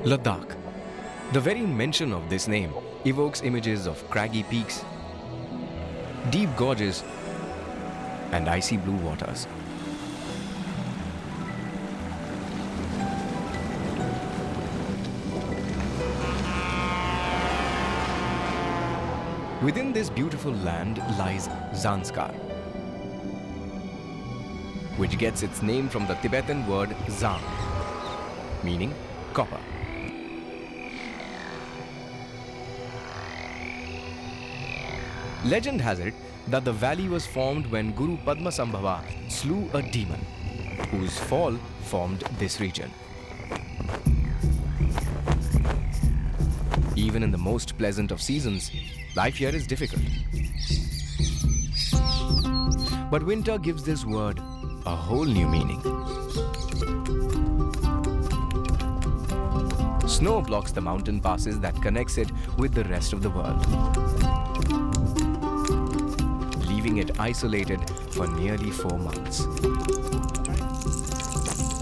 Ladakh. The very mention of this name evokes images of craggy peaks, deep gorges, and icy blue waters. Within this beautiful land lies Zanskar, which gets its name from the Tibetan word zang, meaning copper. Legend has it that the valley was formed when Guru 𝗵𝗵𝗱𝗿 slew a demon, whose fall formed this region. Even in the most pleasant of seasons, life here is difficult. But winter gives this word a whole new meaning. Snow blocks the mountain passes that connects it with the rest of the world, leaving it isolated for nearly 4 months.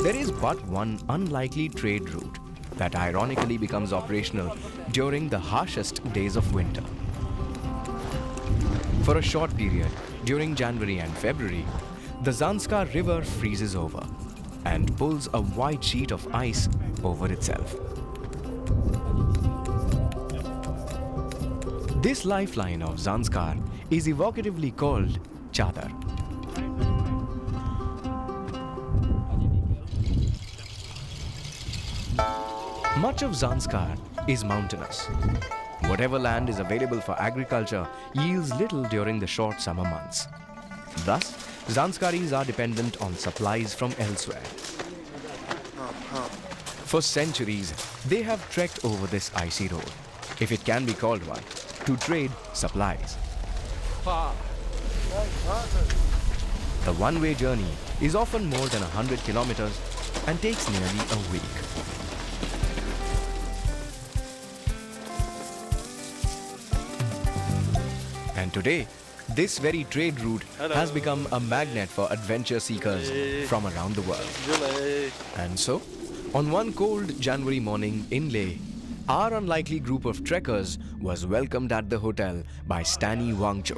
There is but one unlikely trade route that ironically becomes operational during the harshest days of winter. For a short period, during January and February, the Zanskar River freezes over and pulls a white sheet of ice over itself. This lifeline of Zanskar is evocatively called Chadar. Much of Zanskar is mountainous. Whatever land is available for agriculture yields little during the short summer months. Thus, Zanskaris are dependent on supplies from elsewhere. For centuries, they have trekked over this icy road, if it can be called one, to trade supplies. The one-way journey is often more than 100 kilometers and takes nearly a week. And today, this very trade route has become a magnet for adventure seekers from around the world. And so, on one cold January morning in Leh, our unlikely group of trekkers was welcomed at the hotel by 𝗍𝗵𝗱𝗿,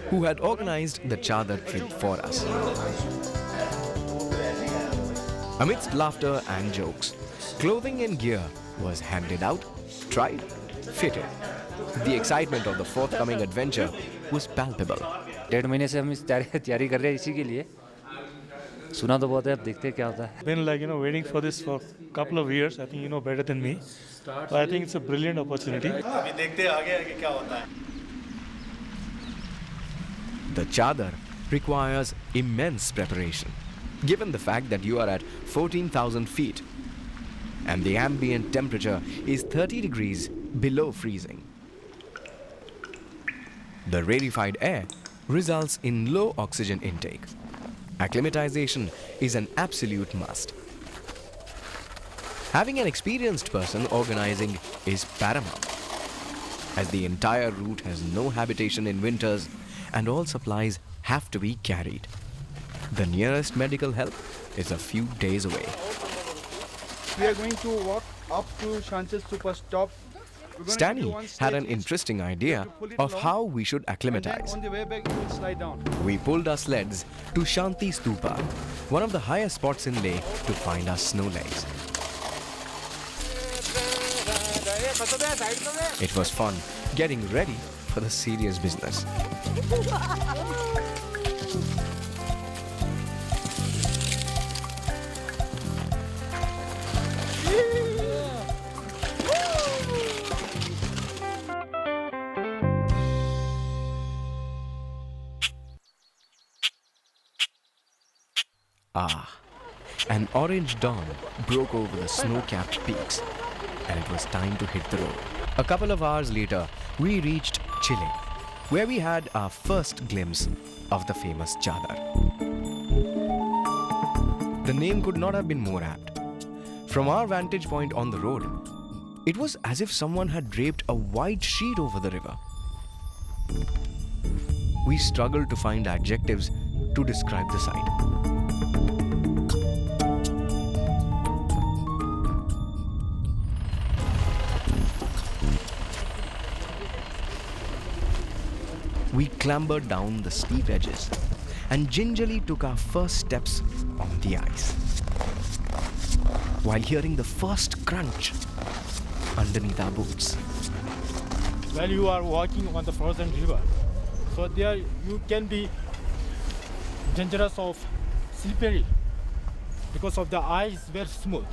who had organized the Chadar trip for us. Amidst laughter and jokes, clothing and gear was handed out, tried, fitted. The excitement of the forthcoming adventure was palpable. 1.5 महीने से हम इस तैयारी कर रहे हैं इसी के लिए. सुना तो बहुत है, अब देखते हैं क्या होता है. Been waiting for this for a couple of years. I think you know better than me. But I think it's a brilliant opportunity. अभी देखते हैं आगे आगे क्या होता है. The Chadar requires immense preparation, given the fact that you are at 14,000 feet and the ambient temperature is 30 degrees below freezing. The rarefied air results in low oxygen intake. Acclimatization is an absolute must. Having an experienced person organizing is paramount, as the entire route has no habitation in winters and all supplies have to be carried. The nearest medical help is a few days away. We are going to walk up to Shanch's Super Stop. 𝗍𝗵𝗱𝗿 had an interesting idea of how we should acclimatize. On the way back, you will slide down. We pulled our sleds to Shanti Stupa, one of the highest spots in Leh, to find our snow legs. It was fun getting ready for the serious business. An orange dawn broke over the snow-capped peaks, and it was time to hit the road. A couple of hours later, we reached Chile, where we had our first glimpse of the famous Chadar. The name could not have been more apt. From our vantage point on the road, it was as if someone had draped a white sheet over the river. We struggled to find adjectives to describe the sight. we clambered down the steep edges and gingerly took our first steps on the ice. While hearing the first crunch underneath our boots. While you are walking on the frozen river, so there you can be dangerous of slippery because of the ice very smooth.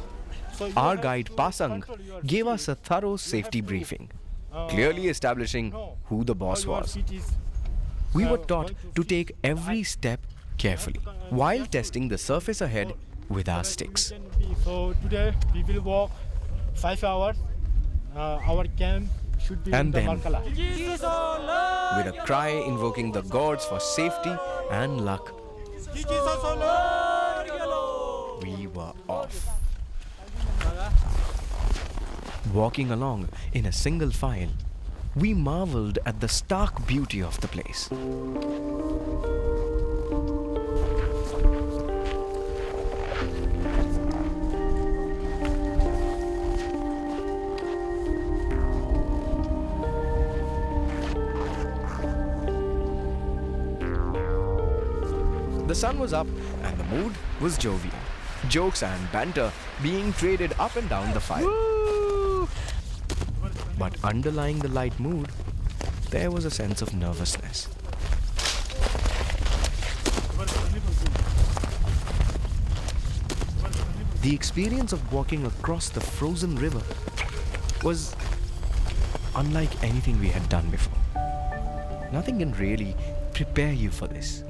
So our guide Pasang gave us a thorough safety briefing, clearly establishing who the boss was. We were taught to take every step carefully while testing the surface ahead with our sticks. So today we will walk 5 hours. Our camp should be And in the then, Markala. with a cry invoking the gods for safety and luck, we were off. Walking along in a single file, we marveled at the stark beauty of the place. The sun was up and the mood was jovial. Jokes and banter being traded up and down the file. But underlying the light mood, there was a sense of nervousness. The experience of walking across the frozen river was unlike anything we had done before. Nothing can really prepare you for this.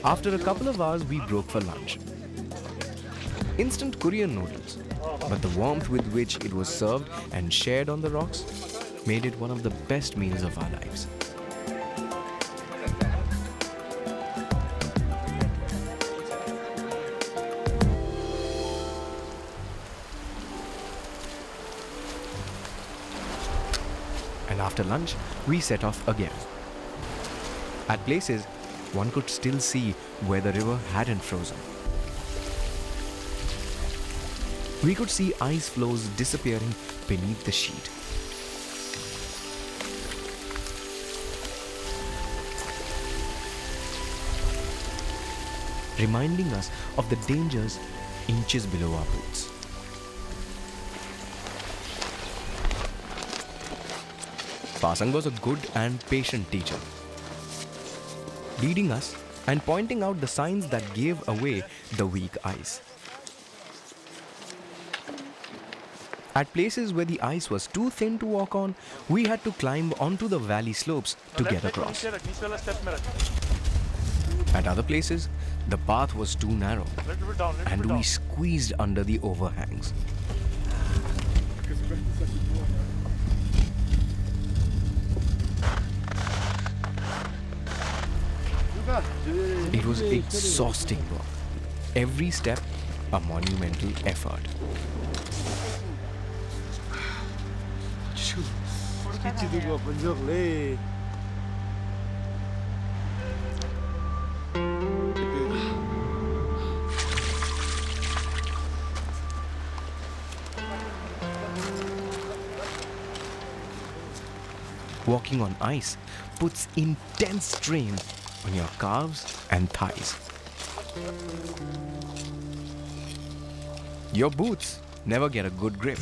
After a couple of hours, we broke for lunch. Instant Korean noodles, but the warmth with which it was served and shared on the rocks made it one of the best meals of our lives. And after lunch, we set off again. At places, one could still see where the river hadn't frozen. We could see ice floes disappearing beneath the sheet. Reminding us of the dangers inches below our boots. Pasang was a good and patient teacher, leading us and pointing out the signs that gave away the weak ice. At places where the ice was too thin to walk on, we had to climb onto the valley slopes to get across. At other places, the path was too narrow and we squeezed under the overhangs. It was exhausting work. Every step a monumental effort. Walking on ice puts intense strain on your calves and thighs. Your boots never get a good grip.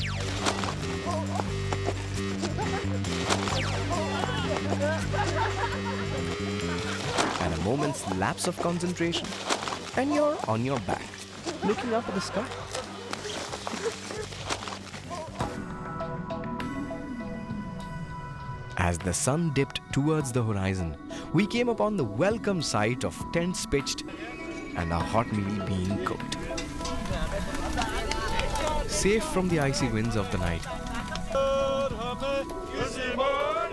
And a moment's lapse of concentration, and you're on your back, looking up at the sky. As the sun dipped towards the horizon, we came upon the welcome sight of tents pitched and a hot meal being cooked. Safe from the icy winds of the night,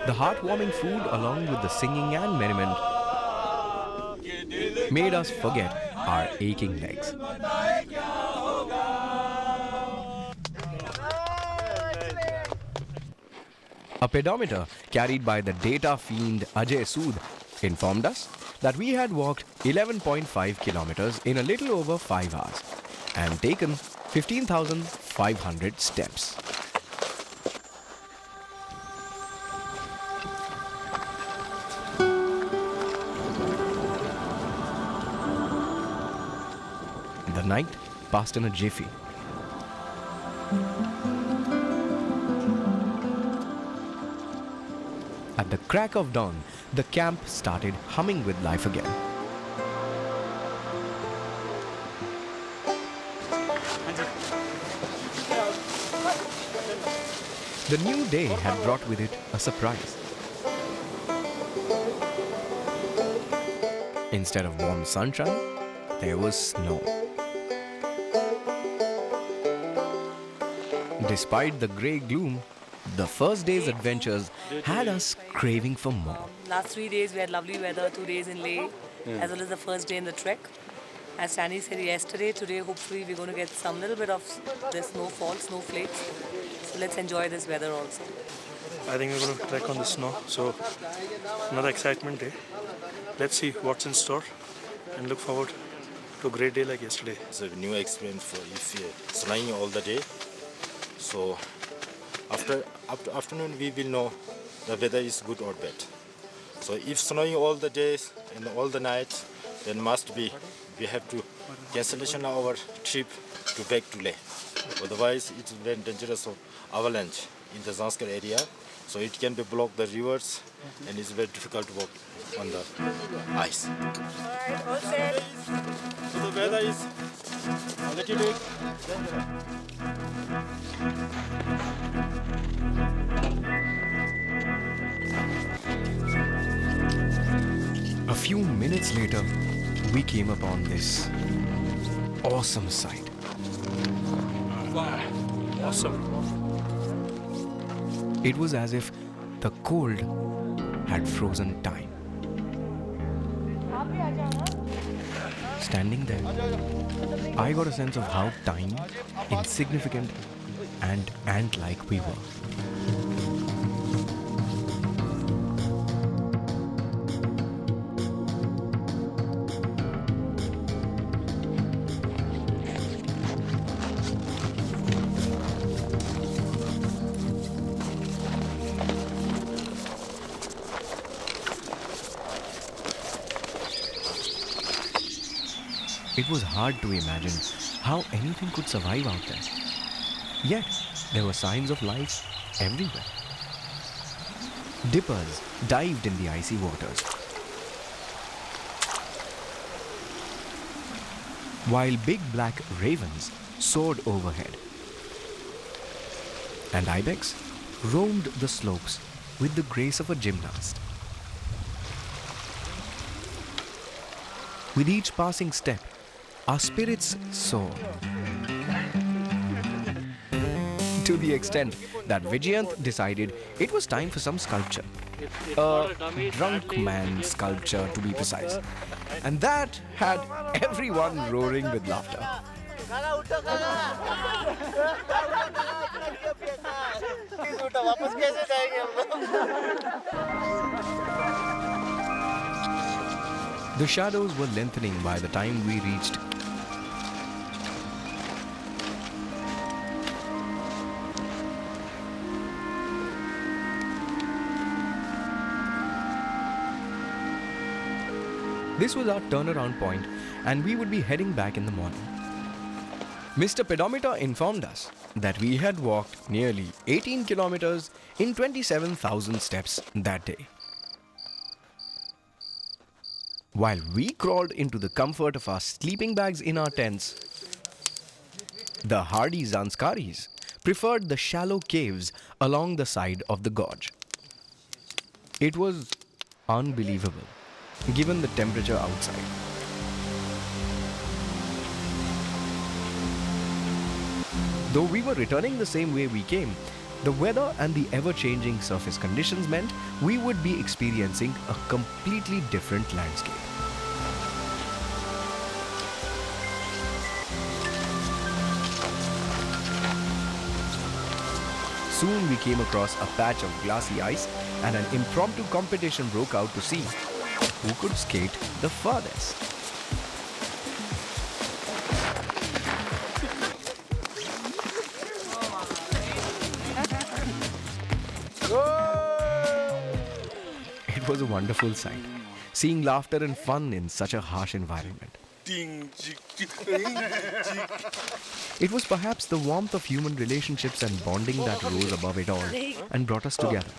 the heartwarming food along with the singing and merriment made us forget our aching legs. A pedometer carried by the data fiend Ajay Sood informed us that we had walked 11.5 kilometers in a little over 5 hours and taken 15,500 steps. The night passed in a jiffy. At the crack of dawn, the camp started humming with life again. The new day had brought with it a surprise. Instead of warm sunshine, there was snow. Despite the grey gloom, the first day's adventures had us craving for more. Last 3 days we had lovely weather, 2 days in Leh, as well as the first day in the trek. As Stanley said yesterday, today hopefully we're going to get some little bit of the snowfall, snowflakes. So let's enjoy this weather also. I think we're going to trek on the snow, so another excitement day. Let's see what's in store and look forward to a great day like yesterday. It's a new experience for if you're snowing all the day. So after afternoon we will know the weather is good or bad. So if snowing all the days and all the nights, then must be we have to cancellation our trip to back to Leh. Otherwise it's very dangerous of avalanche in the Zanskar area. So it can be block the rivers and it's very difficult to walk on the ice. Alright, all set. So the weather is a little bit A few minutes later, we came upon this awesome sight. Awesome. It was as if the cold had frozen time. Standing there, I got a sense of how tiny, insignificant, and ant-like we were. It was hard to imagine how anything could survive out there. Yet, there were signs of life everywhere. Dippers dived in the icy waters, while big black ravens soared overhead. And ibex roamed the slopes with the grace of a gymnast. With each passing step, our spirits soared. To the extent that Vijayant decided it was time for some sculpture. A drunk man sculpture, to be precise. And that had everyone roaring with laughter. The shadows were lengthening by the time we reached. This was our turnaround point, and we would be heading back in the morning. Mr. Pedometer informed us that we had walked nearly 18 kilometers in 27,000 steps that day. While we crawled into the comfort of our sleeping bags in our tents, the hardy Zanskaris preferred the shallow caves along the side of the gorge. It was unbelievable, given the temperature outside. Though we were returning the same way we came, the weather and the ever-changing surface conditions meant we would be experiencing a completely different landscape. Soon we came across a patch of glassy ice and an impromptu competition broke out to see who could skate the farthest. It was a wonderful sight, seeing laughter and fun in such a harsh environment. It was perhaps the warmth of human relationships and bonding that rose above it all and brought us together.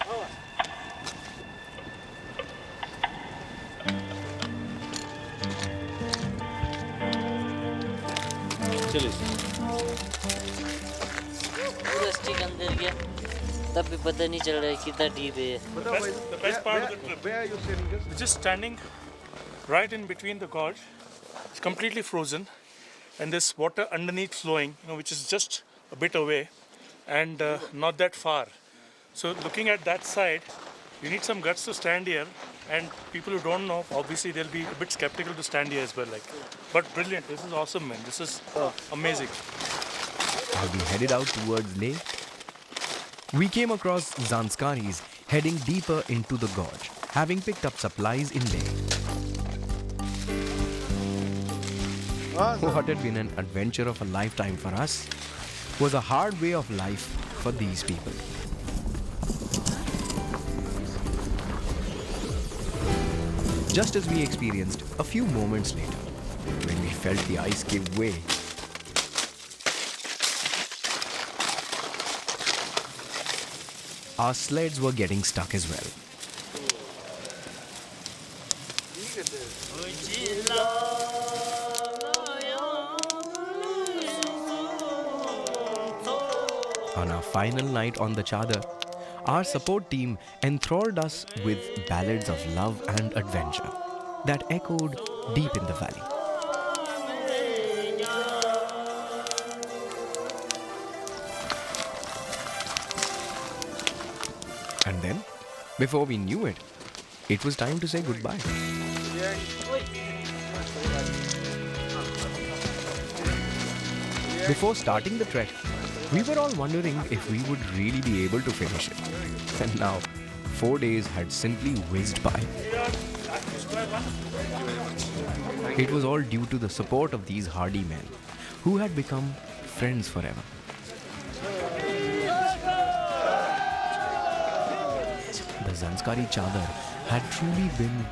The best part of the trip. Where are you sitting? We're just standing right in between the gorge. It's completely frozen, and this water underneath flowing, which is just a bit away and not that far. So looking at that side, you need some guts to stand here, and people who don't know, obviously they'll be a bit skeptical to stand here as well. But brilliant. This is awesome, man. This is amazing. As we headed out towards Leh, we came across Zanskaris heading deeper into the gorge, having picked up supplies in Leh. What had been an adventure of a lifetime for us was a hard way of life for these people. Just as we experienced a few moments later, when we felt the ice give way, our sleds were getting stuck as well. On our final night on the Chadar, our support team enthralled us with ballads of love and adventure that echoed deep in the valley. And then, before we knew it, it was time to say goodbye. Before starting the trek, we were all wondering if we would really be able to finish it. And now, 4 days had simply whizzed by. It was all due to the support of these hardy men, who had become friends forever. The Zanskari Chadar had truly been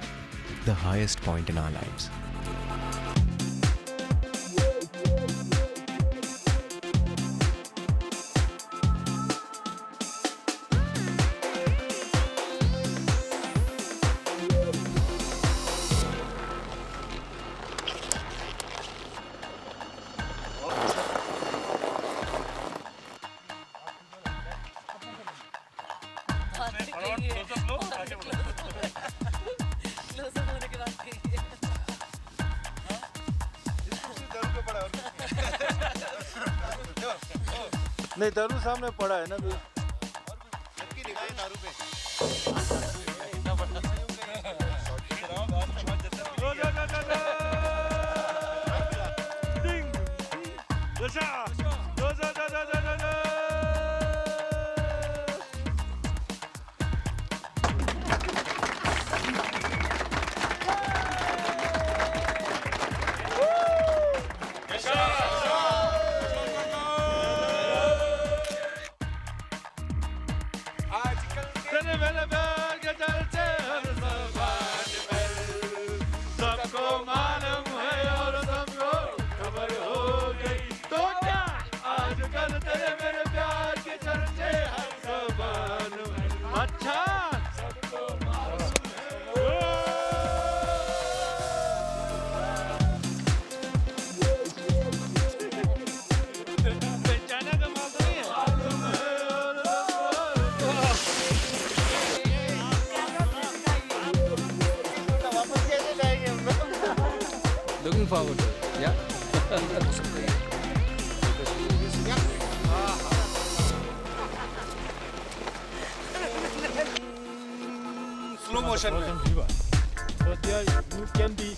the highest point in our lives. नहीं दारू सामने पड़ा है ना भी Looking forward to it, yeah? Slow motion. So there you can be